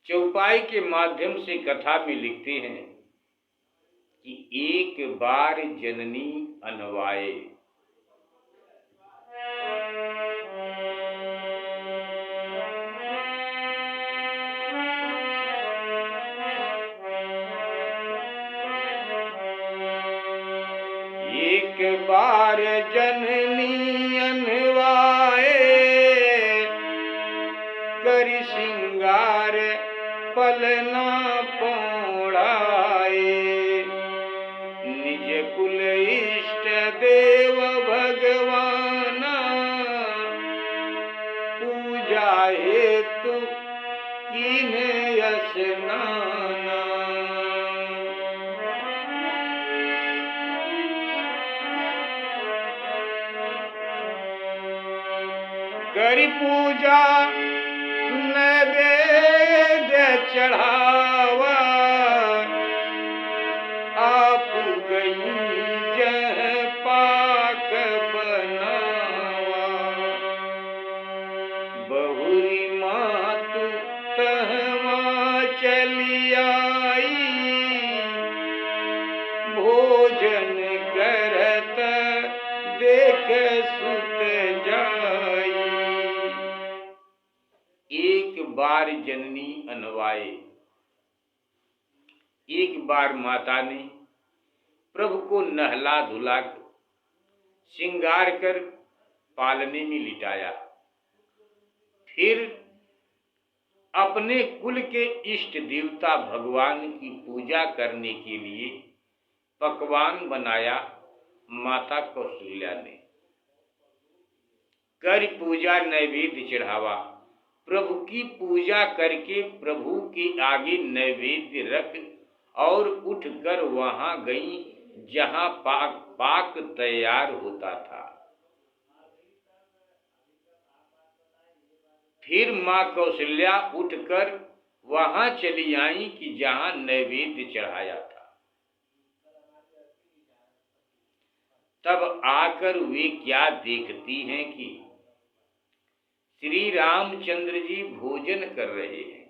चौपाई के माध्यम से कथा में लिखते हैं कि एक बार जननी अनवाए। एक बार जननी अनवाए, करि सिंगार पलना पौड़ाए। निज कुल इष्ट देव भगवाना, पूजा हेतु कीन्हे स्नाना। करि पूजा नैवेद्य चढ़ावा, आप गई जह पाक बनावा। बहुरी मातु तहवा चली आई, भोजन करत देख सुत जाई। एक बार जननी अनवाए, एक बार माता ने प्रभु को नहला धुला श्रृंगार कर पालने में लिटाया। फिर अपने कुल के इष्ट देवता भगवान की पूजा करने के लिए पकवान बनाया माता कौशल्या ने। कर पूजा नैवेद्य चढ़ावा, प्रभु की पूजा करके प्रभु के आगे नैवेद्य रख और उठकर वहां गई जहां पाक तैयार होता था। फिर मां कौशल्या उठकर वहां चली आई कि जहां नैवेद्य चढ़ाया था। तब आकर वे क्या देखती हैं कि श्री रामचंद्र जी भोजन कर रहे हैं।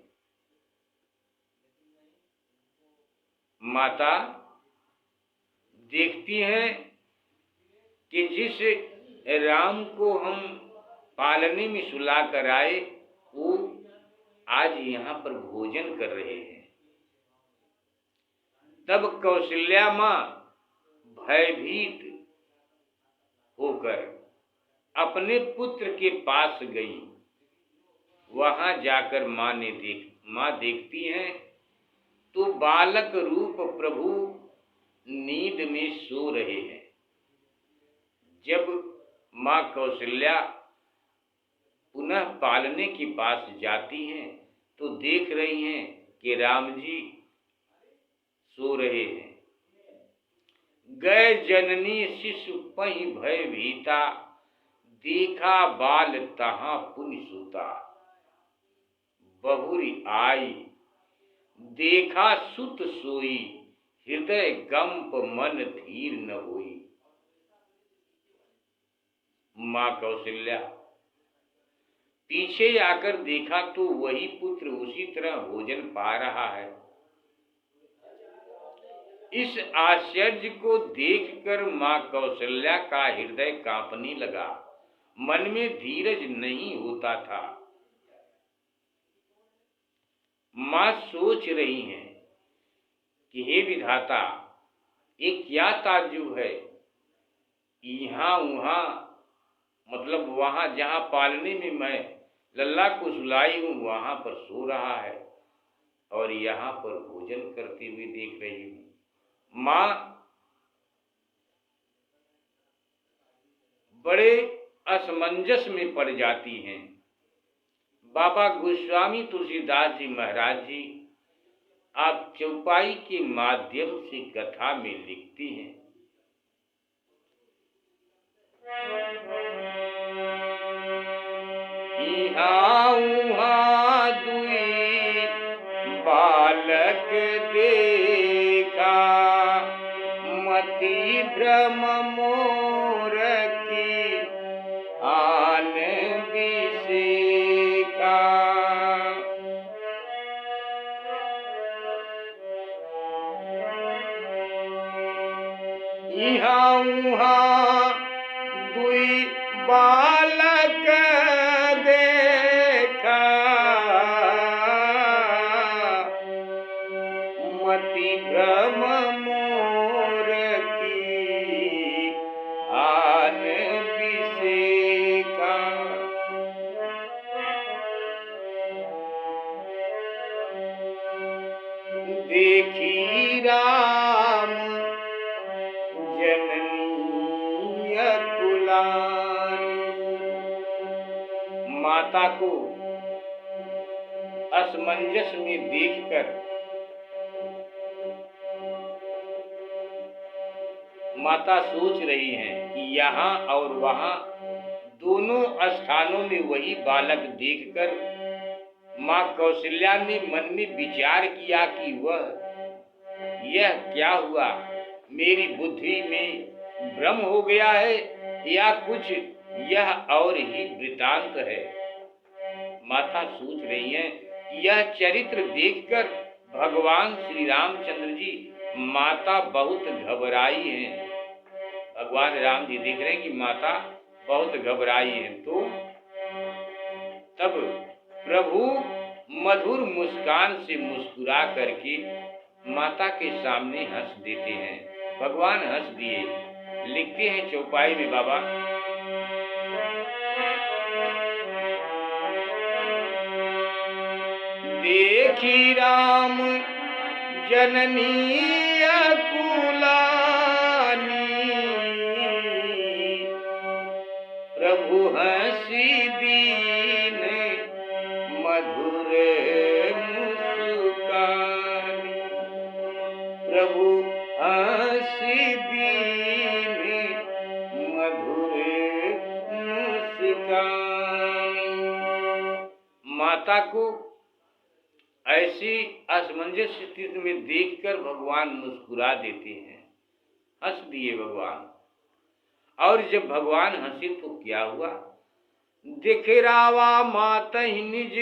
माता देखती हैं कि जिस राम को हम पालने में सुला कर आए, वो आज यहाँ पर भोजन कर रहे हैं। तब कौशल्या माँ भयभीत होकर अपने पुत्र के पास गई। वहां जाकर माँ देखती हैं तो बालक रूप प्रभु नींद में सो रहे हैं। जब माँ कौशल्या पुनः पालने के पास जाती हैं तो देख रही हैं कि राम जी सो रहे हैं। गए जननी शिशु पहि भय भीता, देखा बाल तहां पुनि सूता। बहुरी आई देखा सुत सोई, हृदय कंप मन धीर न होई। मां कौशल्या पीछे आकर देखा तो वही पुत्र उसी तरह भोजन पा रहा है। इस आश्चर्य को देखकर मां कौशल्या का हृदय कांपने लगा, मन में धीरज नहीं होता था। मां सोच रही हैं कि हे विधाता, ये क्या ताज्जुब है। यहाँ वहां मतलब वहां जहां पालने में मैं लल्ला को सुलाई हूं वहां पर सो रहा है और यहाँ पर भोजन करते हुए देख रही हूं। मां बड़े असमंजस में पड़ जाती हैं। बाबा गोस्वामी तुलसीदास जी महाराज जी आप चौपाई के माध्यम से कथा में लिखते हैं, इहाँ उहाँ दुई बालक देखा, मति भ्रम मोर की आन बिसेखा। उहाँ दुई बालक देखा, मति भ्रम मोर की आन बिसेका। देखी राम जननी अकुलानी। माता को असमंजस में देखकर माता सोच रही हैं कि यहाँ और वहाँ दोनों स्थानों में वही बालक देखकर माँ कौशल्या ने मन में विचार किया कि यह क्या हुआ, मेरी बुद्धि में भ्रम हो गया है या कुछ यह और ही वृतांत है। माता सोच रही हैं, यह चरित्र देखकर भगवान श्री रामचंद्र जी माता बहुत घबराई हैं। भगवान राम जी देख रहे हैं कि माता बहुत घबराई है। तो तब प्रभु मधुर मुस्कान से मुस्कुरा करके माता के सामने हंस देते हैं। भगवान हंस दिए। लिखते हैं चौपाई में बाबा, देखी राम जननी अकुलानी, प्रभु हंसी दीन मधुर मुस्कानी। प्रभु हंसी दीन मधुर मुस्कानी। माता को ऐसी असमंजस स्थिति में देखकर भगवान मुस्कुरा देते हैं। हंस दिए भगवान। और जब भगवान हंसे तो क्या हुआ, देखे रावा माता ही निज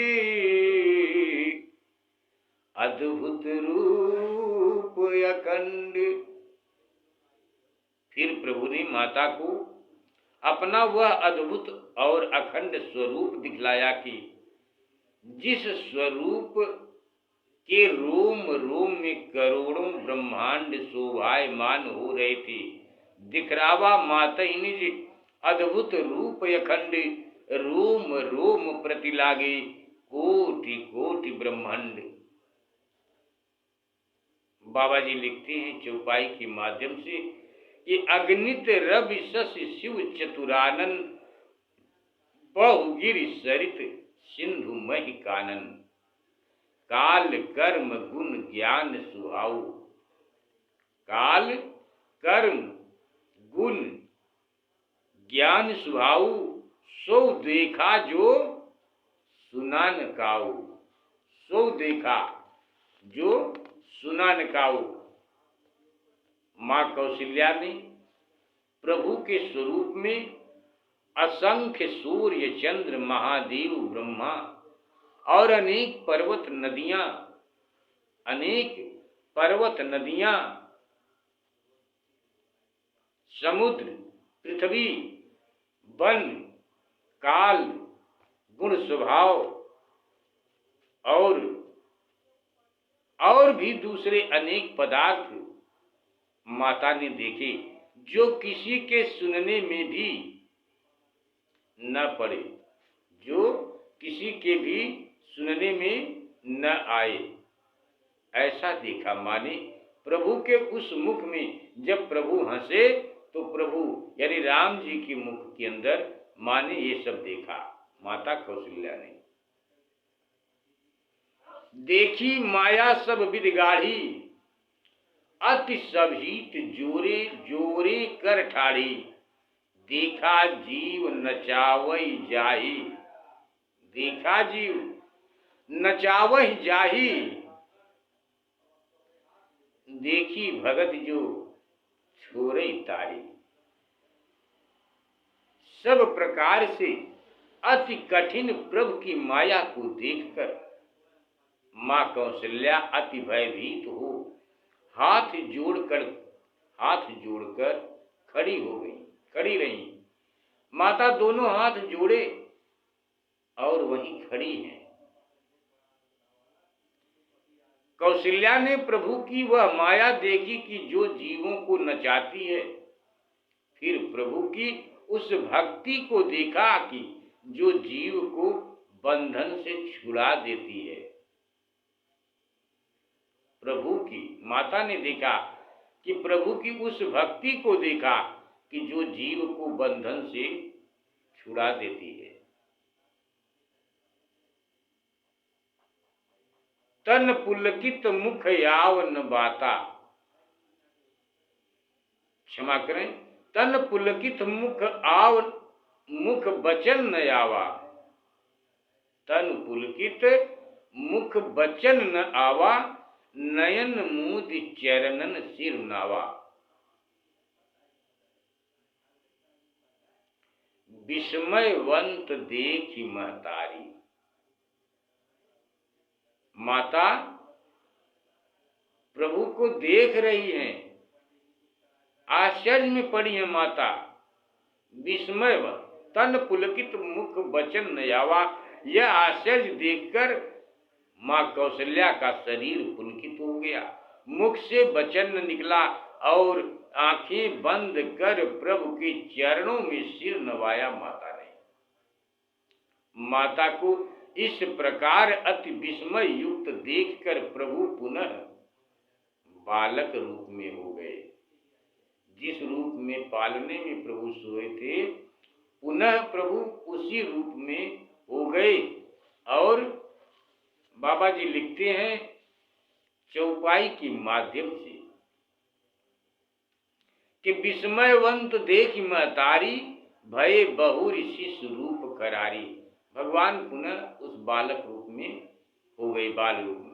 अद्भुत रूप अखंड। फिर प्रभु ने माता को अपना वह अद्भुत और अखंड स्वरूप दिखलाया कि जिस स्वरूप के रोम रोम में करोड़ों ब्रह्मांड शोभायमान हो रहे थे। दिखरावा माता ही निज अद्भुत रूप अखंड, रोम रोम प्रति लागे कोटि कोटि ब्रह्मांड। बाबा जी लिखते हैं चौपाई के माध्यम से कि अगणित रवि शशि शिव चतुरानन, बहुगिरि सरित सिंधु महि कानन। काल कर्म गुण ज्ञान सुहाऊ, काल कर्म गुण ज्ञान सुहाऊ, सो देखा जो सुना न काऊ। सो देखा जो सुना न काऊ। माँ कौशल्या ने प्रभु के स्वरूप में असंख्य सूर्य चंद्र महादेव ब्रह्मा और अनेक पर्वत नदियां, समुद्र, पृथ्वी, वन, काल, गुण स्वभाव और भी दूसरे अनेक पदार्थ माता ने देखे, जो किसी के सुनने में भी न पड़े, जो किसी के भी सुनने में न आए। ऐसा देखा। माने प्रभु के उस मुख में जब प्रभु हंसे तो प्रभु यानी राम जी के मुख के अंदर माने ये सब देखा माता कौशल्या ने। देखी माया सब विधि गाढ़ी, अति सभीत जोरे जोरे कर ठाड़ी। देखा जीव नचावई जाही, देखा जीव नचावई जाही। देखी भगत जो छोड़ई तारी। सब प्रकार से अति कठिन प्रभु की माया को देखकर माँ कौशल्या अति भयभीत हो हाथ जोड़कर खड़ी हो गई, खड़ी रही। माता दोनों हाथ जोड़े और वहीं खड़ी हैं। कौशल्या ने प्रभु की वह माया देखी कि जो जीवों को नचाती है। फिर प्रभु की उस भक्ति को देखा कि जो जीव को बंधन से छुड़ा देती है। प्रभु की माता ने देखा कि प्रभु की उस भक्ति को देखा कि जो जीव को बंधन से छुड़ा देती है। तन पुलकित मुख यावन बाता, क्षमा करें, तन पुलकित मुख बचन न आवा। तन पुलकित मुख बचन न आवा, नयन मूद चरणन सिर नावा। विस्मयवंत देखी महतारी, माता प्रभु को देख रही हैं, आश्चर्य में पड़ी है माता। विस्मय तन पुलकित मुख बचन न आवा, यह आश्चर्य देखकर माँ कौशल्या का शरीर पुलकित हो गया, मुख से वचन निकला और आंखें बंद कर प्रभु के चरणों में सिर नवाया माता ने। माता को इस प्रकार अति विस्मय युक्त देखकर प्रभु पुनः बालक रूप में हो गए। जिस रूप में पालने में प्रभु सोए थे, पुनः प्रभु उसी रूप में हो गए। और बाबा जी लिखते हैं चौपाई के माध्यम से कि विस्मयवंत देखी महतारी, भये बहुरी शिशु रूप करारी। भगवान पुनः उस बालक रूप में हो गए, बाल रूप में।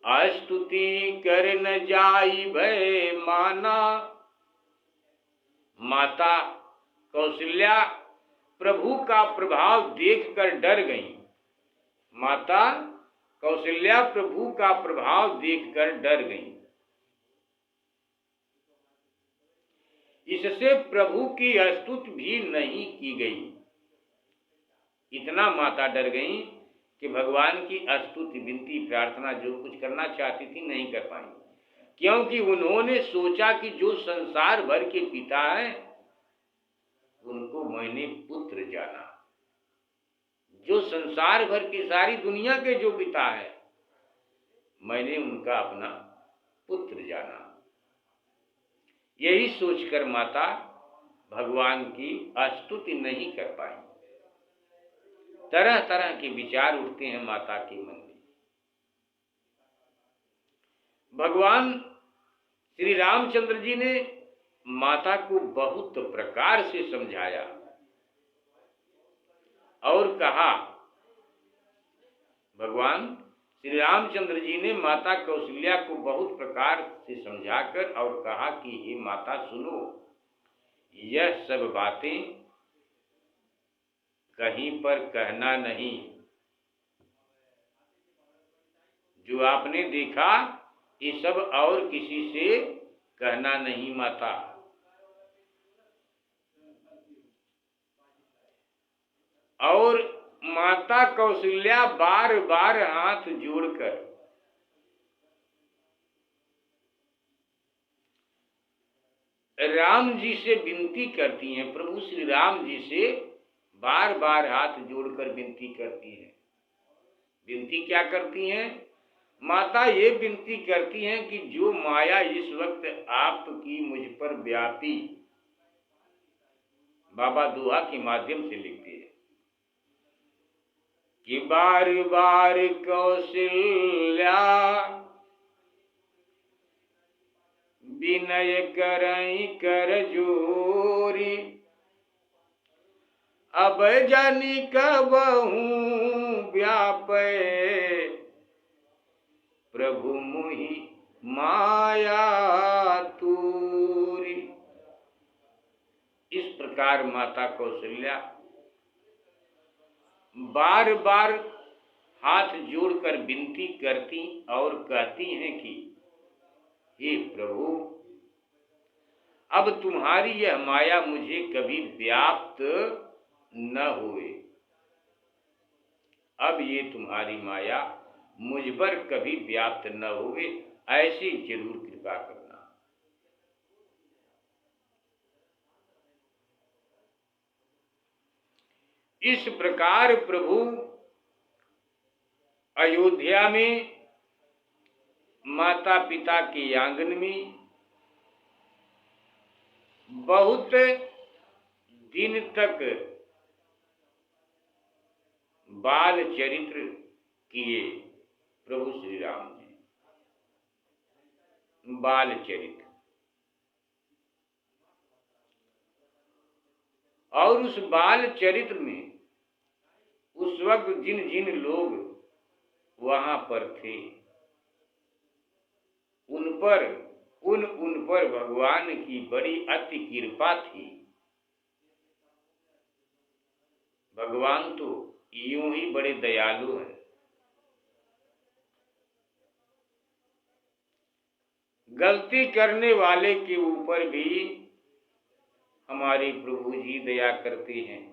अस्तुति कर न जाई भय माना, माता कौशल्या प्रभु का प्रभाव देखकर डर गईं। माता कौशल्या प्रभु का प्रभाव देखकर डर गईं। इससे प्रभु की स्तुति भी नहीं की गई। इतना माता डर गईं कि भगवान की स्तुति, विनती, प्रार्थना जो कुछ करना चाहती थी नहीं कर पाई, क्योंकि उन्होंने सोचा कि जो संसार भर के पिता हैं उनको मैंने पुत्र जाना। जो संसार भर की सारी दुनिया के जो पिता है, मैंने उनका अपना पुत्र जाना। यही सोचकर माता भगवान की स्तुति नहीं कर पाई। तरह तरह के विचार उठते हैं माता के मन में। भगवान श्री रामचंद्र जी ने माता को बहुत प्रकार से समझाया और कहा, भगवान श्री रामचंद्र जी ने माता कौशल्या को बहुत प्रकार से समझाकर और कहा कि हे माता सुनो, यह सब बातें कहीं पर कहना नहीं। जो आपने देखा ये सब और किसी से कहना नहीं माता। और माता कौशल्या बार बार हाथ जोड़कर राम जी से विनती करती हैं, प्रभु श्री राम जी से बार बार हाथ जोड़कर विनती करती हैं। विनती क्या करती हैं? माता ये विनती करती हैं कि जो माया इस वक्त आपकी मुझ पर व्यापी, बाबा दोहा के माध्यम से लिखते हैं कि बार बार कौशल्या विनय करई कर जोरी, अब जानी कबहू व्यापै प्रभु मुहि माया तूरी। इस प्रकार माता कौशल्या बार बार हाथ जोड़कर विनती करती और कहती हैं कि हे प्रभु, अब तुम्हारी यह माया मुझे कभी व्याप्त न होए। अब ये तुम्हारी माया मुझ पर कभी व्याप्त न होवे, ऐसी जरूर कृपा करना। इस प्रकार प्रभु अयोध्या में माता पिता के आंगन में बहुत दिन तक बाल चरित्र किए। प्रभु श्री राम ने बाल चरित्र, और उस बाल चरित्र में उस वक्त जिन जिन लोग वहां पर थे उन पर भगवान की बड़ी अति कृपा थी। भगवान तो यूं ही बड़े दयालु हैं। गलती करने वाले के ऊपर भी हमारे प्रभु जी दया करते हैं।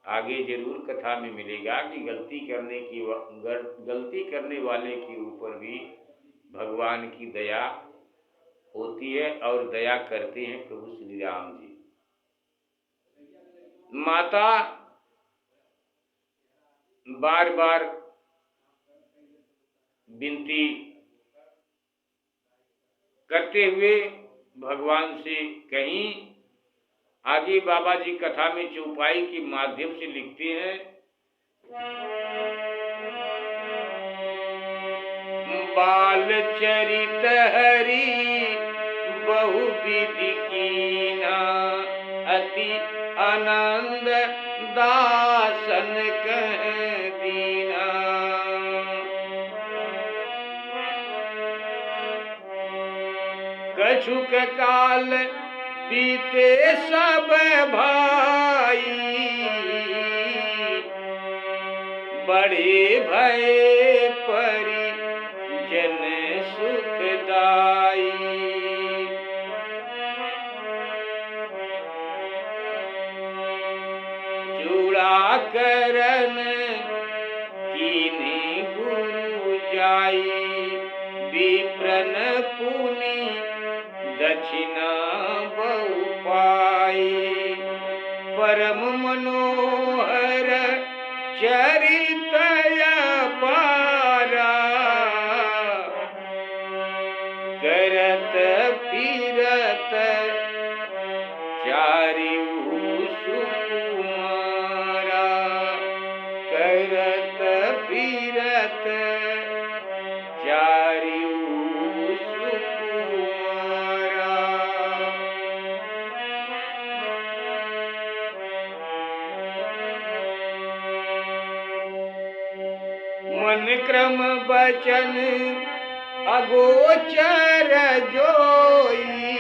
आगे जरूर कथा में मिलेगा कि गलती करने वाले के ऊपर भी भगवान की दया होती है और दया करते हैं प्रभु श्री राम जी। माता बार बार विनती करते हुए भगवान से कहीं आगे बाबा जी कथा में चौपाई के माध्यम से लिखते हैं, बाल चरित हरि बहु विधि कीना, अति आनंद दासन कह दीना। कछुक काल बीते सब भाई, बड़े भय परि जन सुखदाई। चूड़ा करन कीन्ही गुरु जाई, विप्रन पुनि दक्षिणा बहु पाई। परम मनोहर चरित अपारा, करत फिरत चारिउ सुकुमारा। करत फिरत चारिउ सुकुमारा। मन क्रम बचन अगोचर जोई,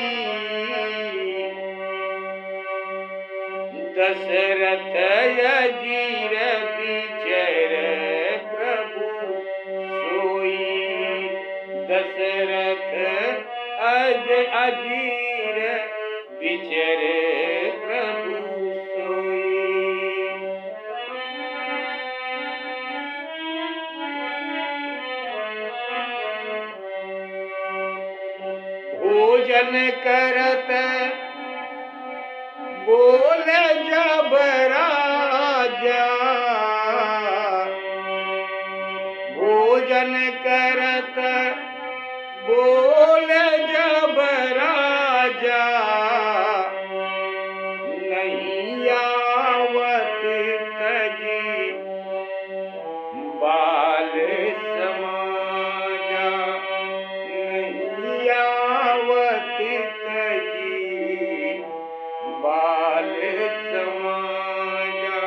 दशरथ अजीर बिचर प्रभु सोई। दशरथ अजीर बिचर प्रभु सोई। भोजन करत बोल जब राजा, भोजन करत बोल जब राजा। नहीं आवत तजी बाल समाजा। नहीं आवत तजी बाल समाजा।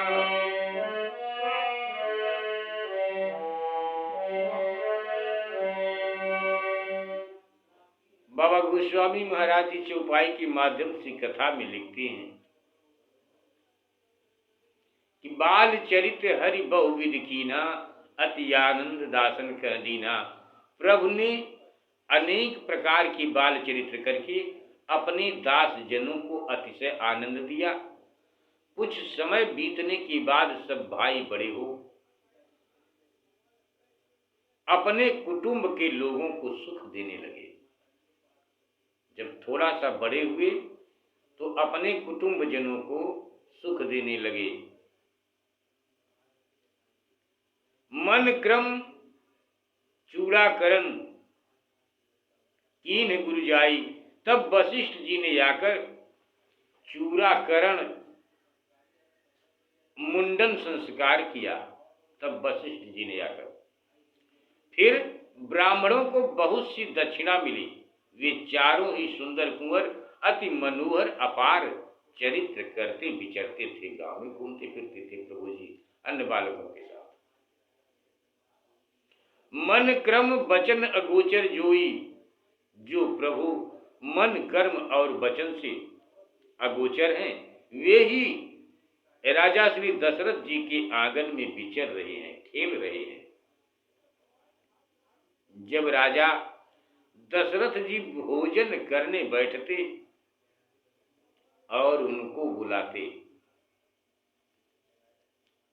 बाबा गोस्वामी महाराज जी चौपाई के माध्यम से कथा में लिखते हैं कि बाल चरित हरि बहुविध कीना, अति आनंद दासन कह दीना। प्रभु ने अनेक प्रकार की बाल चरित्र करके अपने दास जनों को अतिशय आनंद दिया। कुछ समय बीतने के बाद सब भाई बड़े हो अपने कुटुंब के लोगों को सुख देने लगे। जब थोड़ा सा बड़े हुए तो अपने कुटुंब जनों को सुख देने लगे। मन क्रम चूड़ाकरण कीन्ह गुरु जाई, तब वशिष्ठ जी ने आकर चूड़ाकरण मुंडन संस्कार किया। तब वशिष्ठ जी ने आकर फिर ब्राह्मणों को बहुत सी दक्षिणा मिली। वे चारों ही सुंदर कुंवर अति मनोहर अपार चरित्र करते विचरते थे, गांव में घूमते फिरते थे प्रभु जी अन्य बालकों के साथ। मन क्रम वचन अगोचर जोई, जो प्रभु मन कर्म और वचन से अगोचर हैं वे ही राजा श्री दशरथ जी के आंगन में विचर रहे हैं, खेल रहे हैं। जब राजा दशरथ जी भोजन करने बैठते और उनको बुलाते,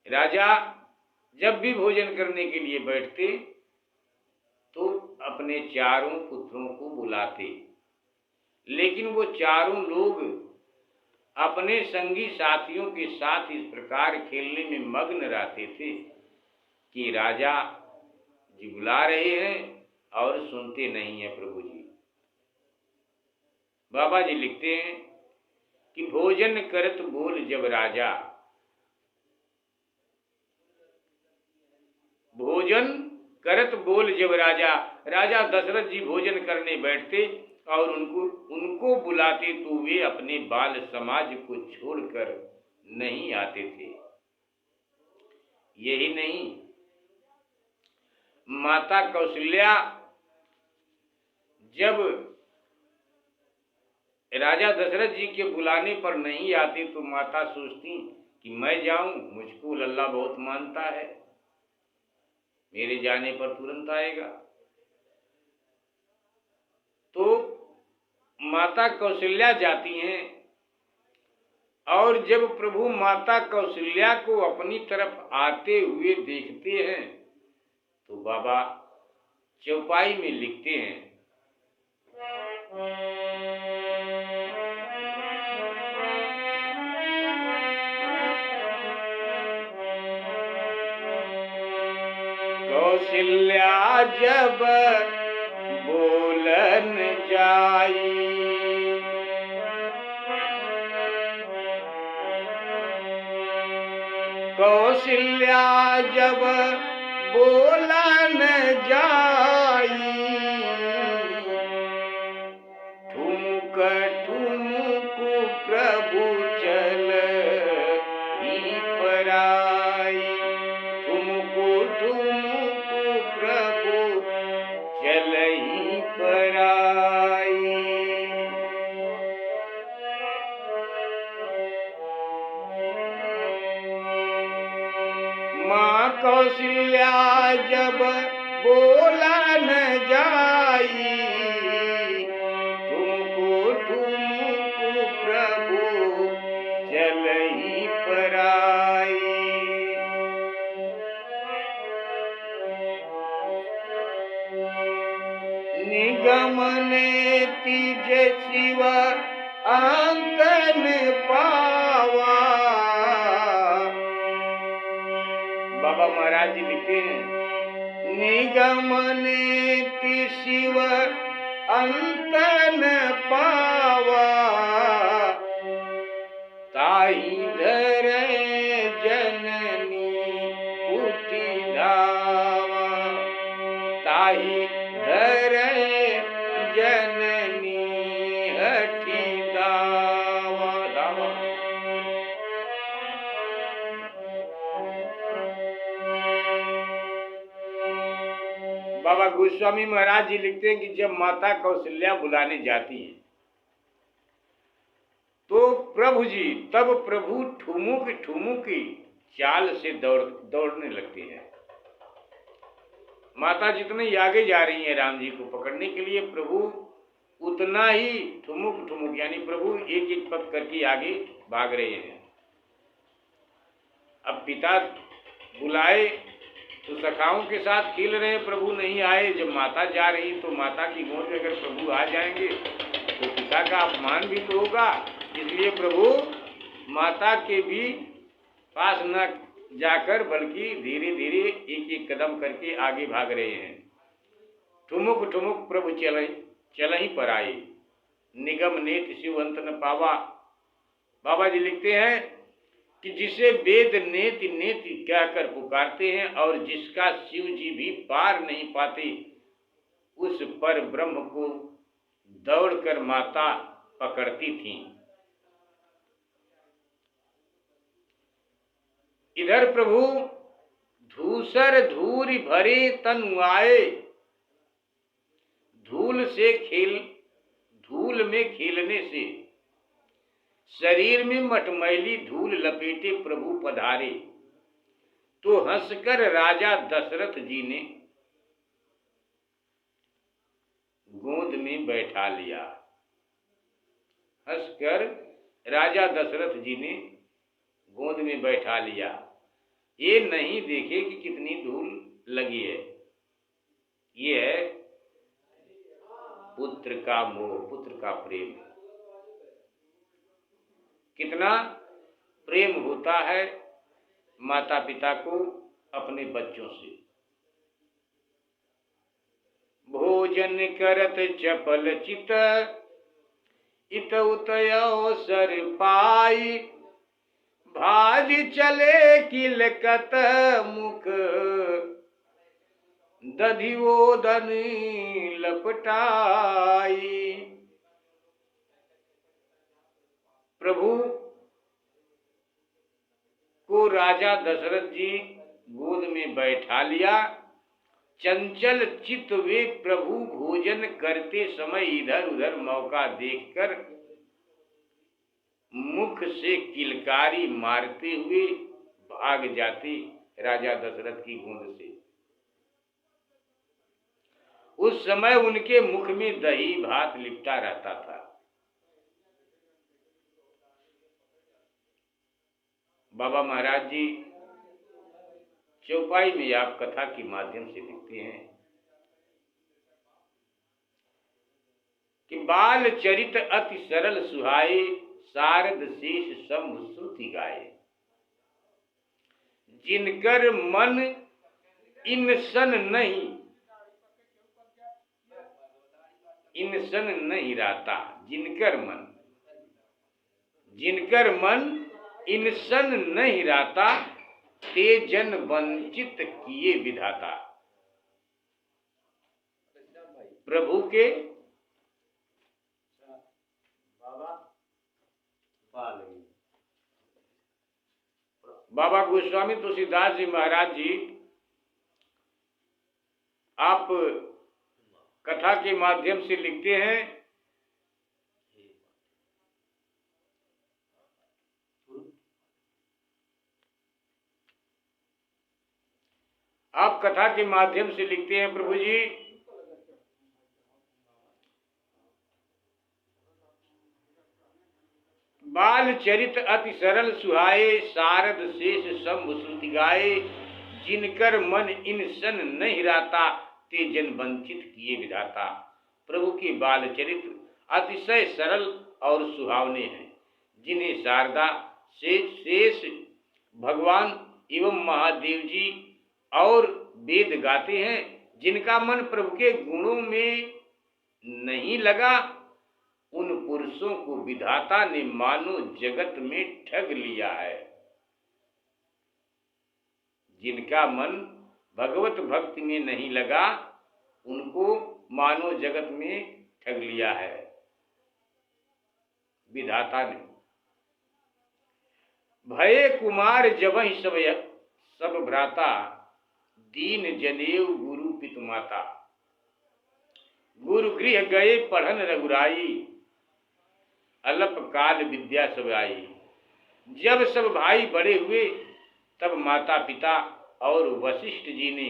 राजा जब भी भोजन करने के लिए बैठते तो अपने चारों पुत्रों को बुलाते, लेकिन वो चारों लोग अपने संगी साथियों के साथ इस प्रकार खेलने में मग्न रहते थे कि राजा जी बुला रहे हैं और सुनते नहीं है प्रभु जी। बाबा जी लिखते हैं कि भोजन करत बोल जब राजा, भोजन करत बोल जब राजा, राजा दशरथ जी भोजन करने बैठते और उनको बुलाते तो वे अपने बाल समाज को छोड़कर नहीं आते थे। यही नहीं, माता कौशल्या जब राजा दशरथ जी के बुलाने पर नहीं आती तो माता सोचती कि मैं जाऊं, मुझको लल्ला बहुत मानता है, मेरे जाने पर तुरंत आएगा। तो माता कौशल्या जाती हैं और जब प्रभु माता कौशल्या को अपनी तरफ आते हुए देखते हैं तो बाबा चौपाई में लिखते हैं, कौशल्या जब बोलन जाई, कौशल्या जब बोलन जाई, ठुमक ठुमक प्रभु चल ही पराई, ठुमक ठुमक प्रभु चल ही पराई। माँ कौशल्या जब बोलन जाई, ठुमको ठुमको प्रभु चल ही पराई। निगमने तिज शिव अंतन पावा। बाबा महाराज जी लिखते हैं, निगमने ति शिव अंतन पावा, ताई धरे जननी उठी धावा, ताई धरे जननी हठी धावा धावा। बाबा गोस्वामी महाराज जी लिखते हैं कि जब माता कौशल्या बुलाने जाती है तो प्रभु जी, तब प्रभु ठुमुक ठुमुक चाल से दौड़ने लगते हैं। माता जितने ही आगे जा रही हैं राम जी को पकड़ने के लिए, प्रभु उतना ही ठुमुक ठुमुक, यानी प्रभु एक एक पग करके आगे भाग रहे हैं। अब पिता बुलाए तो सखाओं के साथ खेल रहे हैं, प्रभु नहीं आए। जब माता जा रही तो माता की गोद में अगर प्रभु आ जाएंगे तो पिता का अपमान भी तो होगा, इसलिए प्रभु माता के भी पास न जाकर बल्कि धीरे धीरे एक एक कदम करके आगे भाग रहे हैं। ठुमुक ठुमुक प्रभु चल ही पर आए, निगम नेत शिव अंत न पावा। बाबा जी लिखते हैं कि जिसे वेद नेति नेति कहकर पुकारते हैं और जिसका शिव जी भी पार नहीं पाते, उस पर ब्रह्म को दौड़कर माता पकड़ती थी। इधर प्रभु धूसर धूरी भरे तन आए, धूल में खेलने से शरीर में मटमैली धूल लपेटे प्रभु पधारे, तो हंसकर राजा दशरथ जी ने गोद में बैठा लिया। हंसकर राजा दशरथ जी ने गोद में बैठा लिया। ये नहीं देखे कि कितनी धूल लगी है। ये है पुत्र का मोह, पुत्र का प्रेम। कितना प्रेम होता है माता पिता को अपने बच्चों से। भोजन करत चपल चित, इत उत अवसर पाई, भाज चले किलकत मुख, दधिओदन लपटाई। प्रभु को राजा दशरथ जी गोद में बैठा लिया। चंचल चित वे प्रभु भोजन करते समय इधर उधर मौका देखकर मुख से किलकारी मारते हुए भाग जाते राजा दशरथ की गोद से। उस समय उनके मुख में दही भात लिपटा रहता था। बाबा महाराज जी चौपाई में आप कथा के माध्यम से लिखते हैं कि बाल चरित अति सरल सुहाए, शारद शेष शंभु श्रुति गाए। जिनकर मन इंसन नहीं राता, जिनकर मन इंसन नहीं राता, ते जन वंचित किए विधाता। प्रभु के बाबा गोस्वामी तुलसीदास जी महाराज जी आप कथा के माध्यम से लिखते हैं प्रभु जी, बाल चरित अति सरल सुहाए, शारद शेष शंभु श्रुति गाए। जिनकर मन इंसन नहीं राता, ते जन वंचित किए विधाता। प्रभु के बाल चरित्र अतिशय सरल और सुहावने हैं, जिन्हें शारदा शेष भगवान एवं महादेव जी और वेद गाते हैं। जिनका मन प्रभु के गुणों में नहीं लगा, उन पुरुषों को विधाता ने मानो जगत में ठग लिया है। जिनका मन भगवत भक्ति में नहीं लगा, उनको मानो जगत में ठग लिया है विधाता ने। भये कुमार जबहि सब भ्राता, दीन जनेऊ गुरु पितु माता। गुरु गृह गए पढ़न रघुराई, अल्प काल विद्या सब आई। जब सब भाई बड़े हुए, तब माता पिता और वशिष्ठ जी ने